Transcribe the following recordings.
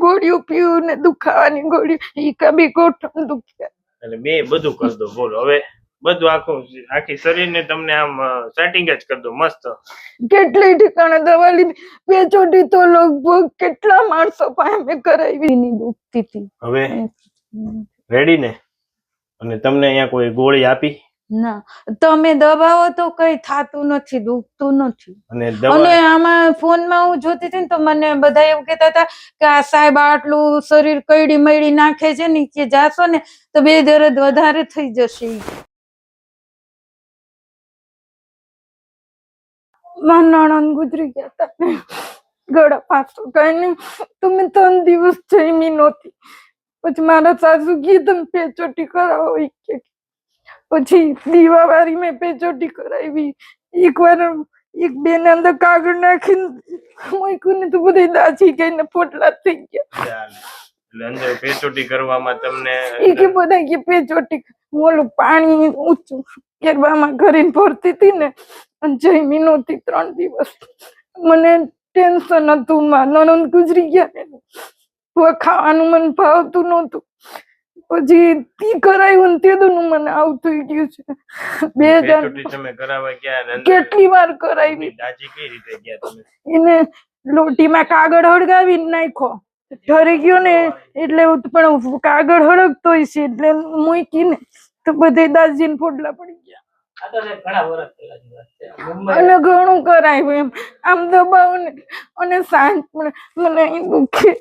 ગોળીઓ પીવું ને દુખાવાની ગોળીઓ ઈ કભી ગોઠણ દુખે એટલે બે બધું કરી દો. બોલો હવે બધું આખી શરીર ને તમને આમ સેટિંગ જ કરી દો મસ્ત. કેટલી ઠેકાણે દવા લીધી પેચોટી તો લગભગ કેટલા માણસો પાસે મેં કરાવી ની દુખતી હતી. હવે રેડી ને? અને તમને અહીંયા કોઈ ગોળી આપી? ના, તમે દબાવો તો કઈ થાતું નથી, દુખતું નથી. અને આમાં ફોનમાં હું જોતી હતી ને તો મને બધા એવું કહેતા હતા કે આ સાહેબ આટલું શરીર કઈડી મઈડી નાખે છે ને કે જાશો ને તો બે દર્દ વધારે થઈ જશે. મારા નણંદ ગુજરી ગયા હતા, ગળા પાછો કઈ નહીં તો મેં 3 દિવસ જમી નહોતી. પછી મારા સાસુ કીધું પેચોટી કરાવો. પછી દીવાવાળી મેં પેચોટી કરાવી. એકવાર એક બેન અંદર કાગળ નાખીને મૂક્યું ને તો બધી દાજી ગઈને પોટલા થઈ ગયા. એટલે અંદર પેચોટી કરવામાં તમને કે બધા કે પેચોટી ઓલું પાણી ઊંચું કેરવામાં કરીને ભરતી હતી ને અને જમી નહોતી 3 દિવસ. મને ટેન્શન હતું, મારા નણંદ ગુજરી ગયા ને ખાવાનું મને ભાવતું નહોતું. પછી તી કરાયું ને તેદું મને આવું થઈ ગયું છે. 2000 તમે કરાવવા ગયા કેટલી વાર કરાવી. દાજી કઈ રીતે ગયા તમે? એને લોટીમાં કાગળ હળગાવીને નાખ્યો, ઠરી ગયો ને એટલે પણ કાગળ હળગતો છે એટલે મૂકીને તો બધે દાજીને ફોડલા પડી ગયા. અને ઘણું કરાયું એમ આમ દબાવ ને અને સાંજ પણ મને અહીં દુખે.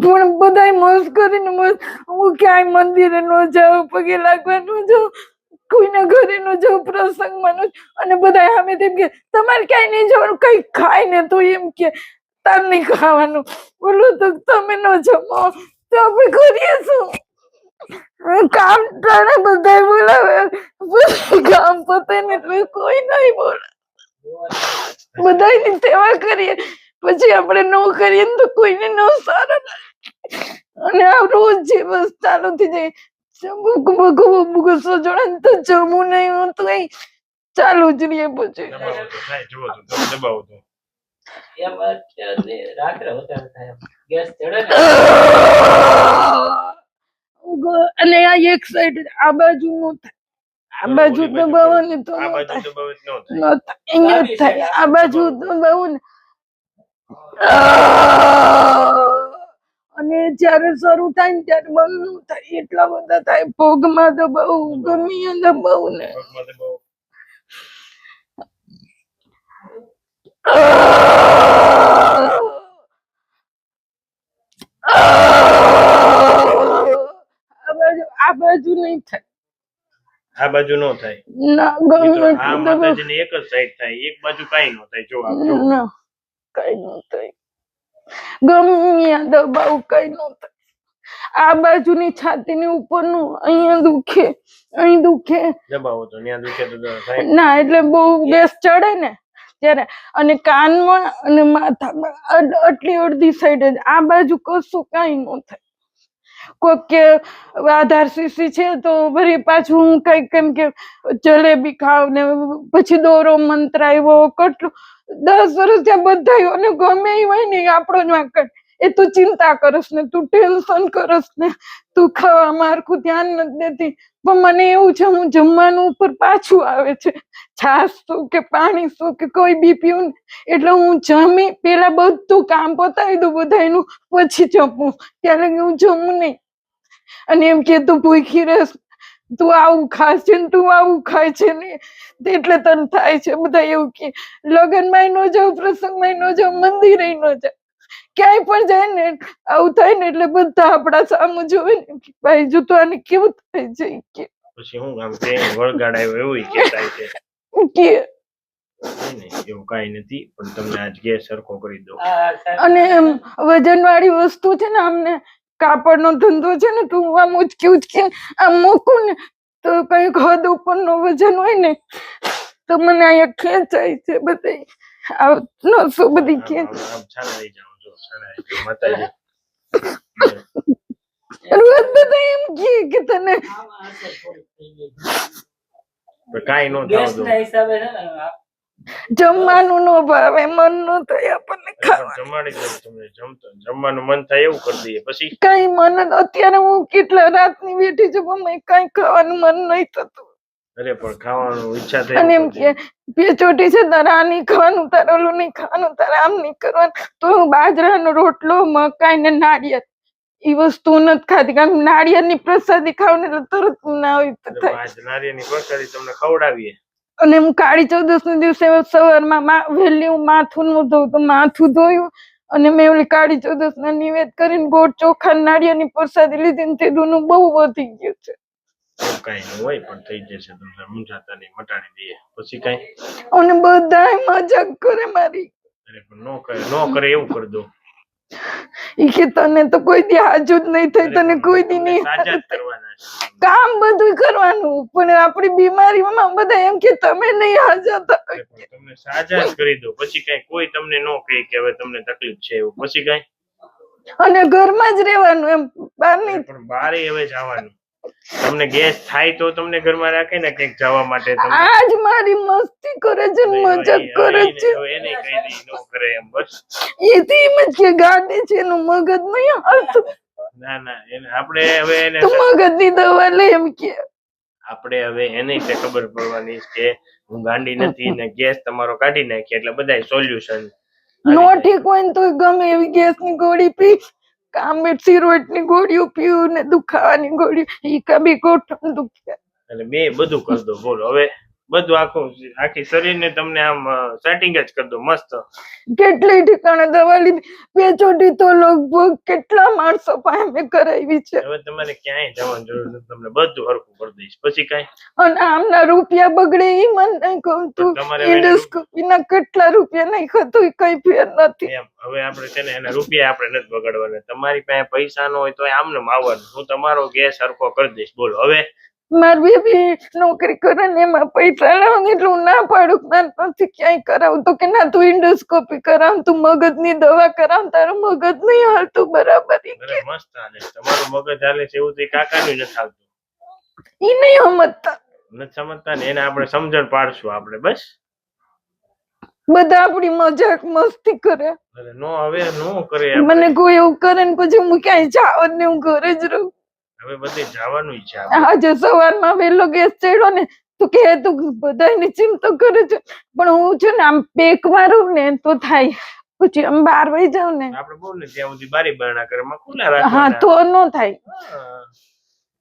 પણ બધા મસ્ત કરીને મસ્ત હું ક્યાંય મંદિરે ન જાઉં, પગે લાગવા ન જાઉં, કોઈના ઘરે ન જાઉં, પ્રસંગમાં ન. અને બધા સામે તેમ કે તમારે ક્યાંય નહીં જવાનું, કઈ ખાય ને તો એમ કે તાર નહીં ખાવાનું. બોલું તો તમે ન જમો તો આપણે કરીએ શું? કામ ટાણે બધા બોલાવે, કામ પતે ને એટલે કોઈ નહીં બોલે, બધાની સેવા કરીએ. પછી આપણે ન કરીએ તો કોઈને ન સારા લાગે. અને આ રોજ જે બસ ચાલુ થઈ જાય સજોડા તો જમવું નહીં હું તો કઈ ચાલુ જ રહીએ. પછી અને આ એક સાઈડ આ બાજુ નું થાય, આ બાજુ દબાવો ને તો અહીંયા થાય, આ બાજુ દબાવો ને. અને જયારે શરૂ થાય ને ત્યારે બંધ થાય, એટલા બધા થાય. પગમાં દબાવું, ગમે દબાવું ને. આ બાજુ નહીં થાય, આ બાજુ નો થાય ના. આ માતાજીની એક જ સાઈડ થાય, એક બાજુ કઈ નો થાય. જો ના કઈ નો થાય, ગમે દબાવું કઈ નો થાય. આ બાજુની છાતીની ઉપરનું અહીંયા દુખે, અહીં દુખે. દબાવો તો ત્યાં દુખે તો થાય ના, એટલે બહુ ગેસ ચડે ને ત્યારે. અને કાનમાં અને માથામાં આટલી અડધી સાઈડ જ, આ બાજુ કશું કઈ નો થાય. કોઈક કે આધાર શીશી છે તો વળી પાછું હું કઈક કેમ કે જલેબી ખાવ ને પછી દોરો મંત્રાવ્યો કેટલું 10 વર્ષ ત્યાં બધા. અને ગમે એ હોય ને આપણો જ વાંક, એ તું ચિંતા કરસ ને, તું ટેન્શન કરસ ને, તું ખાવા મારખું ધ્યાન નથી દેતી. પણ મને એવું છે હું જમવાનું ઉપર પાછું આવે છે, છાસ શું કે પાણી શું કે કોઈ બી પીવું ને એટલે હું જમી પેલા બધું કામ પતાવી દઉં બધાનું, પછી જમું. ત્યારે હું જમું નહીં. અને એમ કે તું ભૂખી રહેશ, તું આવું ખાય છે ને તું આવું ખાય છે ને એટલે તને થાય છે. બધા એવું કે લગ્નમાં ન જાવ, પ્રસંગમાં ન જાવ, મંદિરે ન જાવ, ક્યાંય પણ જાય ને આવું થાય ને એટલે બધા આપડા સામું જોવે ને ભાઈ જો તો આને કેવું થાય છે કે પછી હું આમ કે વળગાડાયો એવું કહેતા છે કે એવું કઈ નથી. પણ તમને આજ ગેસ સરખો કરી દો. અને વજન વાળી વસ્તુ છે ને, અમને કાપડ નો ધંધો છે ને, તું આમ ઉચકી ઉચકી આમ મૂકું ને તો કઈક હદ ઉપર નો વજન હોય ને તો મને અહીંયા ખેંચાય છે. બધા નસો બધી ખેંચ એમ કે તને કઈ નો જમવાનું નો ભાવે, મન નો થાય આપણને પણ ખાવાનું. જમાડી દઉં તમને, જમવાનું મન થાય એવું કરી દઈએ પછી. કઈ મન અત્યારે હું કેટલા રાતની બેઠી છું પણ મને કઈ ખાવાનું મન નહીં થતું. અરે પણ ખાવાનું ઈચ્છા થાય અને એમ એવું કે કરી બે ચોટી છે, તારે આ નહીં ખાવાનું, તારે ઓલું નહીં ખાવાનું, તારે આમ નહીં કરવાનું. તો હું બાજરાનો રોટલો, મકાઈ ને નાળિયેર એ વસ્તુ નથી ખાતી, કારણ કે નાળિયેરની પ્રસાદી ખાવ ને એટલે તરત ના હોય તો દઈએ. થાય. પાંચ નારિયેળની પ્રસાદી તમને ખવડાવીએ. અને હું કાળી ચૌદસ ના દિવસે સવારમાં વહેલી હું માથું નું ધોઉં તો માથું ધોયું, અને મેં ઓલી કાળી ચૌદસ ના નિવેદ કરીને ગોળ ચોખા નાળિયેરની પ્રસાદી લીધી ને તે દૂનું બહુ વધી ગયું છે. એવું કઈ ન હોય, પણ થઈ જશે, તમને મૂંઝાતા નહીં, મટાડી દઈએ પછી કઈ. અને બધાય મજાક કરે મારી. અરે પણ નો કરે એવું કરી દો. ઈ કે તને તો કોઈ દી હાજુ જ નહીં થઈ, તને કોઈ દી નહીં સાજા જ કરવાના છે. કામ બધું કરવાનું, પણ આપણી બીમારીમાં બધા એમ કે તમે નહીં હાજર થાવ. અરે પણ તમને સાજા જ કરી દો પછી કઈ, કોઈ તમને નો કહે કે હવે તમને તકલીફ છે એવું પછી કઈ. અને ઘરમાં જ રહેવાનું, એમ બહાર નહીં. પણ બારે હવે જવાનું. તમને ગેસ થાય તો તમને ઘરમાં રાખે ને કંઈક જવા માટે. આજ મારી મસ્તી કરે છે ને મજાક કરે છે. એને કઈ દઈ નો કરે એમ બસ. એથી એમ જ કે ગાંડી છે, એનું મગજ નહીં હાલતું. ના એને આપણે હવે એને તો મગજની દવા લે એમ કે. આપણે હવે એને તે ખબર પડવાની કે હું ગાંડી નથી ને ગેસ તમારો કાઢી નાખી એટલે બધાય સોલ્યુશન. નો ઠીક હોય ને તો ગમે એવી ગેસની ગોળી પી, કામબેટ સિરોટની ગોળીઓ પીવું ને દુખાવાની ગોળી, ઈ કભી ગોઠણ દુખે. એટલે બે બધું કરી દો. બોલો હવે બધું આખી શરીરને તમને આમ સેટિંગ જ કરી દો મસ્ત. કેટલી ઠેકાણે દવા લીધી, બે ચોટી તો લગભગ કેટલા માણસો પાસે મેં કરાવી છે. હવે તમારે ક્યાંય જવાની જરૂર નથી, તમને બધું હરખું કરી દઈશ પછી કઈ. અને આમના રૂપિયા બગડે ઈ મને નહીં ગમતું. એન્ડોસ્કોપીના કેટલા રૂપિયા નહીં ખાતું, કઈ ફેર નથી. એમ હવે આપણે છે ને એના રૂપિયા આપણે નથી બગાડવાના. તમારી પાસે પૈસા નો હોય તો આમને આવવાનું, હું તમારો ગેસ હરખો કરી દઈશ. બોલો હવે. મારી બેબી નોકરી કરે ને એમાં પૈસા લાવું એટલે હું ના પાડું, ના નથી ક્યાંય કરાવું તો કે ના તું ઇન્ડોસ્કોપી કરાવ, તું મગજની દવા કરાવ, તારું મગજ નહીં હાલતું બરાબર. મસ્ત હાલે તમારું મગજ હાલે છે એવું તો કાકાનું નથી હાલતું. ઈ નહીં સમજતા. નથી સમજતા ને એને આપણે સમજણ પાડશું આપણે બસ. બધા આપણી મજાક મસ્તી કરે. નો હવે નો કરે. મને કોઈ એવું કરે ને પછી હું ક્યાંય જાવ જ નહીં, હું ઘરે જ રહું. હવે બધે જવાનું છે. આજે સવારમાં વહેલો ગેસ ચડ્યો ને તો કે તું બધાની ચિંતા કરે છે, પણ હું છે ને આમ પેક મારું ને તો થાય, પછી આમ બહાર વહી જાવ ને આપણે બોલ ને ત્યાં સુધી બારી બારણા ઘરમાં ખુલ્લા હા રાખવાના. તો નો થાય.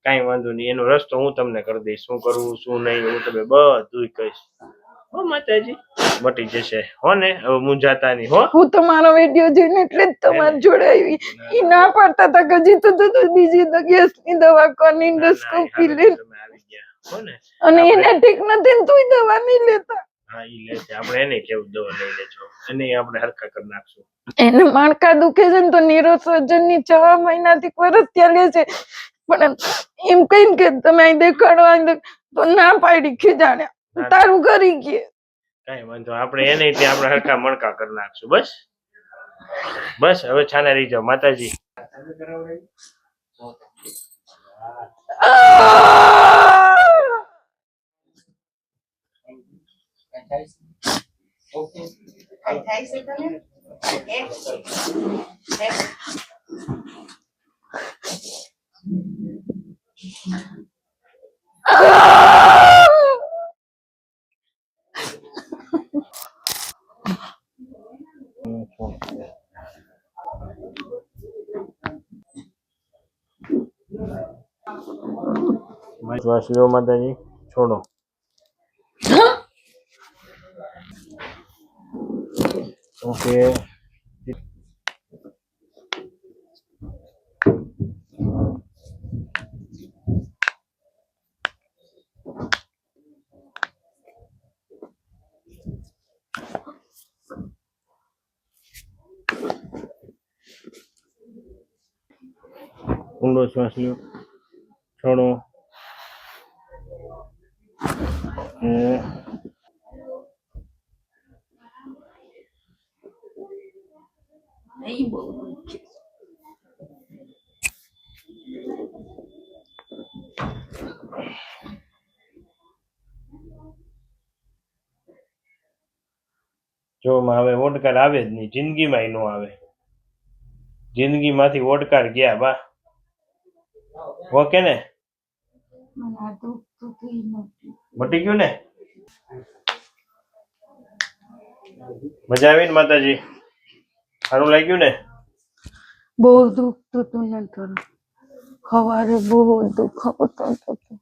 કઈ વાંધો નહીં, એનો રસ્તો હું તમને કરી દઈશ, શું કરવું શું નહીં હું તમને બધું કહીશ. હો માતાજી મટી જશે હો ને, હવે મૂંઝાતા નહીં હો. હું તમારો વિડિયો જોઈને એટલે જ તમારી જોડે આવી. ઈ ના પાડતા હતા કે જીતું તો બીજી ગેસની દવા કોની ઇન્ડોસ્કોપી લે. આવી ગયા હો ને. અને એને ઠીક નથી ને તોય દવા નહીં લેતા. હા ઈ લે છે, આપણે એને કેવું દવા લઈ લેજો, એને આપણે હરખા કરી નાખશું. એને માણકા દુખે છે ને તો ન્યુરોસર્જનની 6 મહિનાથી વરસ ત્યાં લે છે, પણ એમ કહીને કે તમે અહીં દેખાડવા તો ના પાડી ખીજાણે તારું કરી ગયે. કઈ વાંધો, આપણે એને ત્યાં આપણે હરખા મણકા કરી નાખશું બસ. બસ હવે છાના રહી જાઓ માતાજી. શ્વાસ લો માતાજી, છોડો. ઓકે ઊંડો શ્વાસ લો, છોડો. જો હવે ઓડકાર આવે જ નહીં, જિંદગીમાં નો આવે. જિંદગીમાંથી ઓડકાર ગયા બા. ઓકે ને, મને આ દુખતું હતું ઈ નથી. મટી ગયું ને? મજા આવી ને માતાજી? સારું લાગ્યું ને? બહુ દુખતું હતું ને તો સવારે બહુ દુખાવો થતો હતો.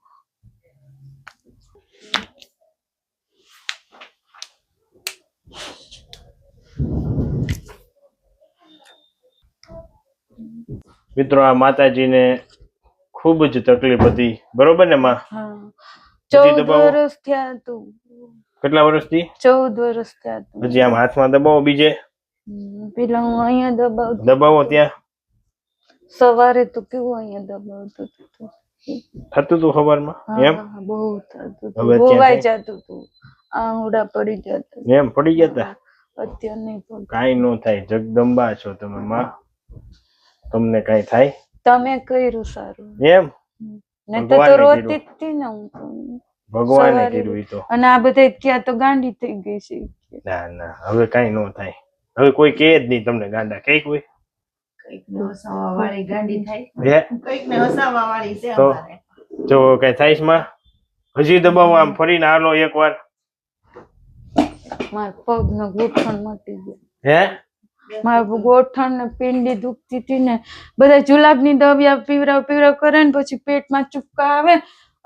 મિત્રો આ માતાજીને ખૂબ જ તકલીફ હતી, બરોબર ને માં? હા, હજી 14 દબાવો? વર્ષ થયા હતું. કેટલા વર્ષથી? 14 વર્ષ થયા હતું. હજી આમ હાથમાં દબાવો, બીજે પેલા હું અહીંયા દબાવતી. દબાવો. ત્યાં સવારે તો કેવું અહીંયા દબાવતું હતું. થતું હતું ખબરમાં? એમ હા, બહુ થતું હતું. હવે હોવાઈ ત્યાં જતું હતું. આંગળા પડી જતા. એમ પડી ગયા તા? અત્યારે નહીં પડતું. કાંઈ નો થાય, જગદંબા છો તમે માં, તમને કાંઈ થાય? તમે કર્યું સારું. એમ નહીં તો ભગવાને રોતી કર્યું. જ હતી ને હું તો. ભગવાને સવારે કર્યું ઈ તો. અને આ બધા ક્યાં તો ગાંડી થઈ ગઈ છે. ના ના, હવે કાંઈ નો થાય. હવે કોઈ કહે જ નહીં તમને ગાંડા, કઈ કોઈ વાળી ગાંડી થાય, હે? કઈક ને હસાવા વાળી છે તો? અમારે. જો કઈ થાય છે માં? હજી દબાવો, આમ ફરીને હાલો એકવાર. મારા પગનો ગોઠણ મટી ગયો. હે? મારા ગોઠણ ને પિંડી દુખતી હતી ને, બધા જુલાબની દવા પીવરાવ કરે ને પછી પેટમાં ચુપકા આવે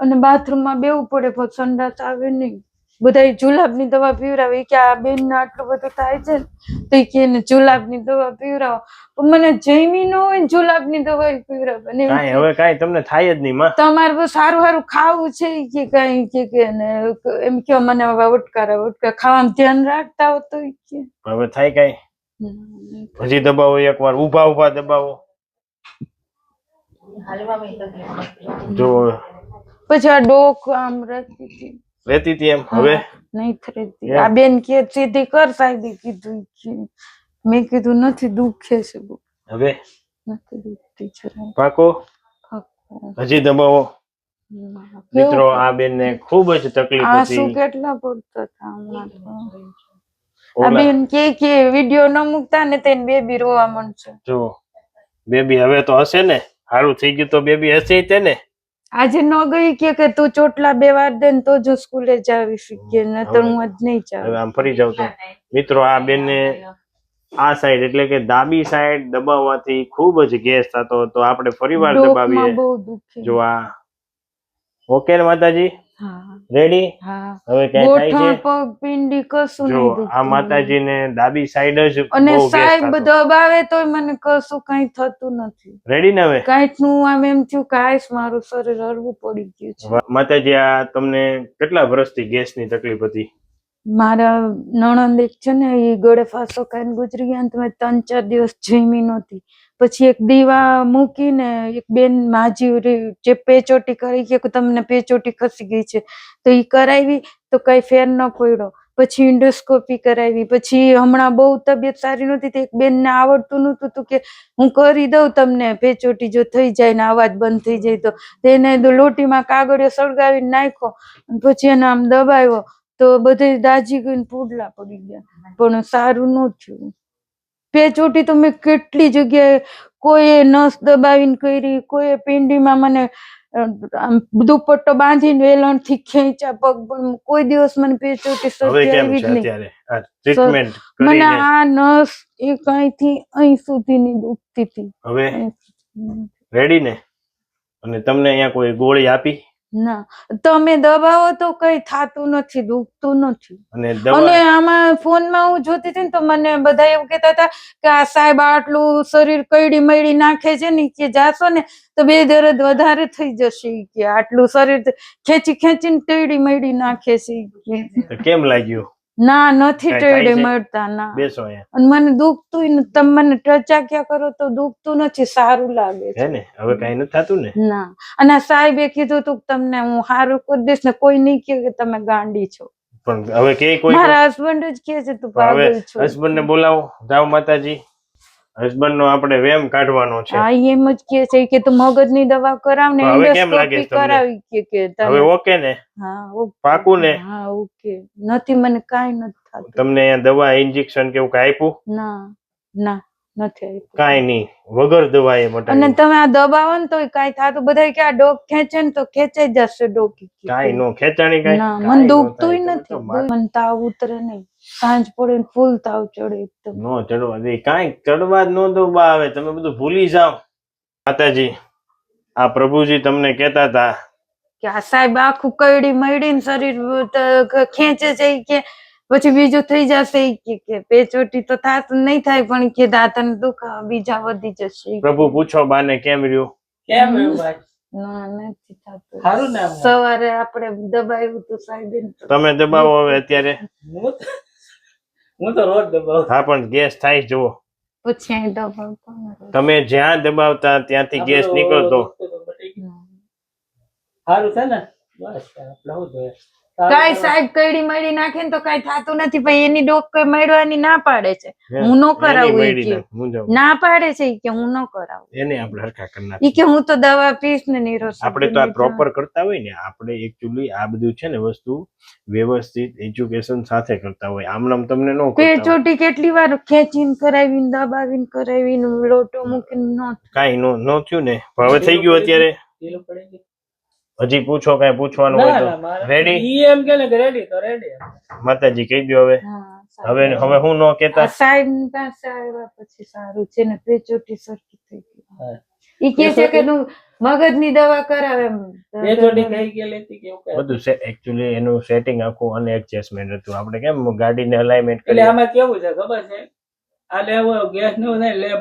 અને બાથરૂમમાં બેવું પડે, પછી સંડાસ આવે નહીં. બધા જુલાબની દવા પીવરાવે કે આ બેન ને આટલું બધું થાય છે ને, તો ઈ કે એને જુલાબની દવા પીવરાવો. પણ મને જઈમી ન હોય ને જુલાબની દવા પીવરાવે ને કાંઈ હવે કાંઈ તમને થાય જ નહીં માં. તમારે બહુ સારું સારું ખાવું છે ઈ કે કઈ કે ને એમ કયો મને હવે ઉટકાર ખાવામાં ધ્યાન રાખતા હો તો ઈ કે હવે થાય કાંઈ? હજી દબાવો એકવાર, ઊભા ઊભા દબાવો. હાલવામાં તકલીફ પડતી. જો પછી આ ડોક આમ રહેતી હતી. રહેતી હતી એમ, હવે નહીં થતી. આ બેન કે સીધી કર સાહેબે કીધું કે મેં કીધું નથી, દુખે છે બહુ. હવે નથી દુખતી જરાય. પાકો? પાક્કું. હજી દબાવો. કેવું મિત્રો આ બેન ને ખૂબ જ તકલીફ આંસુ હતી. કેટલા પડતા હતા હમણાં તો. આ ઓલા બેન કે વિડિયો ન મૂકતા ને તેને બેબી રોવા માંડશે. જો બેબી હવે તો હશે ને, સારું થઈ ગયું તો બેબી હશે તે ને. આજે ન ગઈ કે તું ચોટલા 2 વાર દે ને તો જો સ્કૂલે જાવી શીખીએ, નતર હું જ નહીં હવે જાઉં. આમ ફરી જાવ તો મિત્રો આ બેન ને આ સાઈડ એટલે કે ડાબી સાઈડ દબાવવાથી ખૂબ જ ગેસ થતો હતો. આપણે ફરીવાર ડોકમાં દબાવીએ. બહુ દુખે. જો આ ઓકે ને માતાજી? હા રેડી? હા. હવે ક્યાંય થાય ગોઠણ છે? પગ પિંડી કશું જો નહીં દુખતું. આ માતાજી ને ડાબી સાઈડ જ અને બહુ ગેસ સાહેબ થતો. દબાવે તોય મને કશું કઈ થતું નથી. રેડી ને હવે? કાંઈક નું આમ એમ થયું કે હાયસ મારું શરીર હળવું પડી ગયું છે. માતાજી આ તમને કેટલા વર્ષથી ગેસ ની તકલીફ હતી? મારા નણંદ એક છે ને એ ગળે ફાંસો ખાઈને ગુજરી ગયા ને તમે 3-4 દિવસ જમી નહોતી. પછી એક દીવા મૂકીને એક બેન માજી જે પેચોટી કરી કે તમને પેચોટી ખસી ગઈ છે તો ઈ કરાવી તો કઈ ફેર ન પડ્યો. પછી ઇન્ડોસ્કોપી કરાવી. પછી હમણાં બહુ તબિયત સારી નહોતી તો એક બેનને આવડતું નહોતું તો કે હું કરી દઉં તમને પેચોટી જો થઈ જાય ને અવાજ બંધ થઈ જાય તો. તેને લોટીમાં કાગળિયો સળગાવીને નાખ્યો પછી એને આમ દબાવ્યો તો બધે દાજી ગઈને પૂડલા પડી ગયા, પણ સારું ન થયું. પેચોટી તો મેં કેટલી જગ્યાએ, કોઈએ નસ દબાવીને કરી, કોઈએ પિંડીમાં મને આમ દુપટ્ટો બાંધીને વેલણથી ખેંચ્યા પગ, પણ કોઈ દિવસ મને પેચોટી હવે સત્ય કેમ આવી છે જ નહીં. અત્યારે આ ટ્રીટમેન્ટ મને કરીને? આ નસ એક અહીંથી અહીં સુધીની દુખતી હતી. હવે રેડી ને? અને તમને અહીંયા કોઈ ગોળી આપી? ના, તમે દબાવો તો કઈ થાતું નથી, દુખતું નથી. અને અને દવા આમાં ફોનમાં હું જોતી હતી ને તો મને બધા એવું કહેતા હતા કે આ સાહેબ આટલું શરીર કઈડી મઈડી નાખે છે ને કે જાશો ને તો બે દર્દ વધારે થઈ જશે ઈ કે આટલું શરીર ખેંચી ખેંચીને ટેડી મઈડી નાખે છે ઈ કે. કેમ લાગ્યું? ના, નથી કાંઈ થાય ટેડી છે? મળતા. ના. બેસો અહીંયા. અને મને દુખતું ય તમે મને ટચાક્યા કરો તો દુખતું નથી, સારું લાગે હે છે. ને? હવે કઈ નથી થતું ને? ના. અને આ સાહેબે કીધું તું કે તમને હું સારું કરી દઈશ ને કોઈ નહીં કહે કે તમે ગાંડી છો. પણ હવે કે કોઈ મારા હસબન્ડ જ કહે છે તું હવે પાગલ છો. હસબન્ડ ને બોલાવો. જાઓ માતાજી. હસબન્ડ નો આપણે વેમ કાઢવાનો છે. હા ઈ એમ જ કે છે કે તું મગજની દવા કરાવ ને હવે કેમ લાગે એન્ડોસ્કોપી છે તમને? કરાવી કે હવે તને ઓકે ને? હા ઓકે પાકું ને? હા ઓકે નથી મને કાઈ નથી થતું તમને અહીંયા દવા ઇન્જેક્શન કેવું કઈ આપ્યું? ના ના નથી આપ્યું. કાંઈ નહીં, વગર દવાએ અને મટાડ્યું. તમે આ દબાવો ને તો કાઈ થાતું બધા કે આ ડોક ખેંચે ને તો ખેંચાઈ જશે ડોક કાંઈ નો ખેંચાણી કાંઈ? ના કાંઈ મને નો દુખતુંય થાય. તમે નથી તો માથે મને તાવ ઉતરે નહીં સાંજ પડે ને ફૂલ તાવ ચડે એકદમ નો ચડવા દે, કાંઈ ચડવા જ નો દવા આવે, તમે બધું ભૂલી જાઓ. માતાજી, આ પ્રભુજી તમને કહેતા હતા કે આ સાહેબ આખું કઈડી મઈડી ને શરીર ખેંચે છે ઈ કે પછી બીજું થઈ જશે ઈ કે પેચોટી તો થાતું નહીં થાય પણ ઈ કે દાંતને દુખ બીજા વધી જશે ઈ કે. પ્રભુ પૂછો બાને કેમ રહ્યું? કેમ એવું ભાઈ? ના નથી થતું સારું ને આમ? સવારે આપણે દબાવ્યું તો સાહેબ તમે દબાવો હવે અત્યારે. હું તો રોજ દબાવું. હા પણ ગેસ થાય જુઓ, પછી અહીં દબાવતો ને તમે જ્યાં દબાવતા ત્યાંથી ગેસ નીકળતો. સારું છે ને? બસ આપણે શું જોઈએ? કાઈ સાહેબ કઈડી મઈડી નાખે ને તો કાઈ થાતું નથી પણ એની ડોક મળવાની ના પાડે છે હું નો કરાવું ઈ કે. ના પાડે છે ઈ કે હું ન કરાવું એને આપણે હરખા કરી ઈ નાખીએ. કે હું તો દવા પીશ ને નિરોશ આપણે તો આ પ્રોપર કરતા હોય ને, આપણે એકચ્યુઅલી આ બધું છે ને વસ્તુ વ્યવસ્થિત એજ્યુકેશન સાથે કરતા હોય. આમ નામ તમને નો કરતા હોય. પેચોટી કેટલી વાર ખેંચીને કરાવીને દબાવીને કરાવીને લોટો મૂકીને નો કાંઈ નો થયું ને. પણ હવે થઈ ગયું અત્યારે. ઢીલું પડી ગયું. હજી પૂછો, કાંઈ પૂછવાનું હોય તો. રેડી? ઈ એમ કે ને કે રેડી તો રેડી. માતાજી કહી દો હવે. હવે હું નો કેતા. સાહેબ પાસે આવ્યા પછી સારું છે ને પેચોટી સરખી થઈ ગઈ હા. ઈ કે છે કે તું મગજની દવા કરાવે એમ બે જોડી કઈ ગયેલી કે એવું કઈ? બધું છે એકચ્યુઅલી એનું સેટિંગ આખું અને એડજસ્ટમેન્ટ હતું. આપણે કેમ ગાડીને અલાઇનમેન્ટ એટલે કરીએ. આમાં કેવું છે ખબર છે? આ લેવો ગેસ નું નહીં લે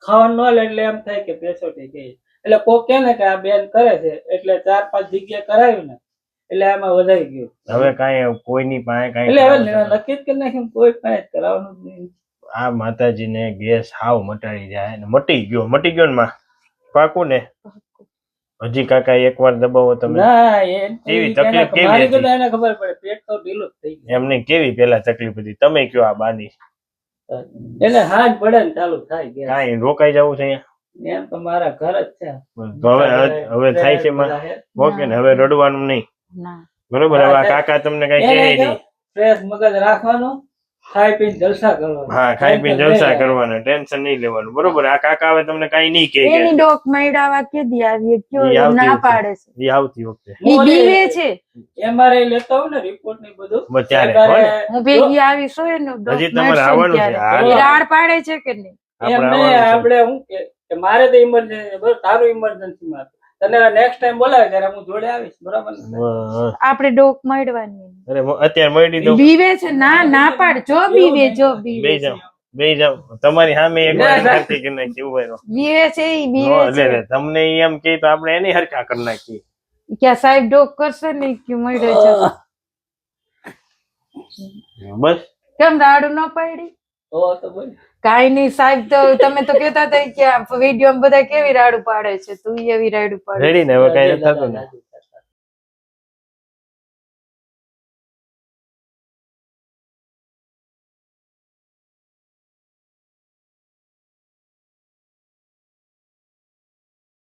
ખાવાનું ન લે એટલે એમ થાય કે પેસોટી ગઈ. એટલે કોક કે ને કે આ બેન કરે છે એટલે 4-5 જગ્યાએ કરાવ્યું ને એટલે આમાં વધારી ગયું. હવે કાંઈ કોઈની પાસે એટલે હવે કાંઈ નક્કી જ કરી નાખ્યું કોઈ પાસે જ કરાવવાનું જ નહીં. આ માતાજીને ગેસ હાવ મટાડી જાય ને મટી ગયો ને માં. પાકું ને? હજી કાકા એકવાર દબાવો તમે. ના કેવી તકલીફ કેવી મારી હતી? કરતા એને ખબર પડે પેટ તો ઢીલું જ થઈ ગયું. એમને કેવી પેલા તકલીફ હતી તમે કયો આ બાની? એને હાથ પડે ને ચાલુ થાય ગેસ. કાંઈ રોકાઈ જવું છે અહીંયા? એમ તો મારા ઘર જ છે. તો હવે થાય છે માં. ઓકે ને, હવે રડવાનું નહીં. ના બરોબર? હવે આ કાકા તમને કઈ કહે નહીં. ફ્રેશ મગજ રાખવાનું, ખાઈ પીને જલસા કરવાનું. હા, ખાઈ પીને જલસા કરવાના, ટેન્શન નહીં લેવાનું. બરોબર? આ કાકા હવે તમને કઈ નહીં કહે કે એની ડોક મઈડાવા કેદી આવી ઈ કયો આવતી ના વખતે. પાડે છે ઈ આવતી વખતે ઈ બીવે છે MRI લેતા હોય ને રિપોર્ટ ને બધું બસ ત્યારે, ત્યારે હું ભેગી આવી છું એનો ડોક હજી તમારે મળશે આવવાનું છે. ત્યારે. હા. ઈ રાડ પાડે છે કે નહીં એમ આપણે નહીં, આવવાનું છે. આપણે શું કે મારે તો ઇમરજન્સી બરોબર, તારું ઇમરજન્સી માં તને નેક્સ્ટ ટાઈમ બોલાવે ત્યારે હું જોડે આવીશ, બરાબર ને? આપણે ડોક મળવાની અરે અત્યારે મળી દઉં. બીવે છે ના પાડ જો બીવે જો બે બીવે જાવ, બે જાવ. તમારી સામે એક વાર હરખી કરી નાખી. એવું હોય તો. બીવે છે ઈ નો, બીવે એટલે છે લે, તમને ઈ એમ કે તો આપણે એની હરખા કરી નાખીએ. ક્યાં સાહેબ ડોક કરશે ને કે મળે છે બસ કેમ રાડું ન પાડી તો બોલ. કાઈ નહીં સાહેબ તો તમે તો કેતા હતા કે આ વિડીયો બધા કેવી રાડું પાડે છે તું એવી રાડું પાડે રેડી ને? હવે કઈ નથી થતું ને?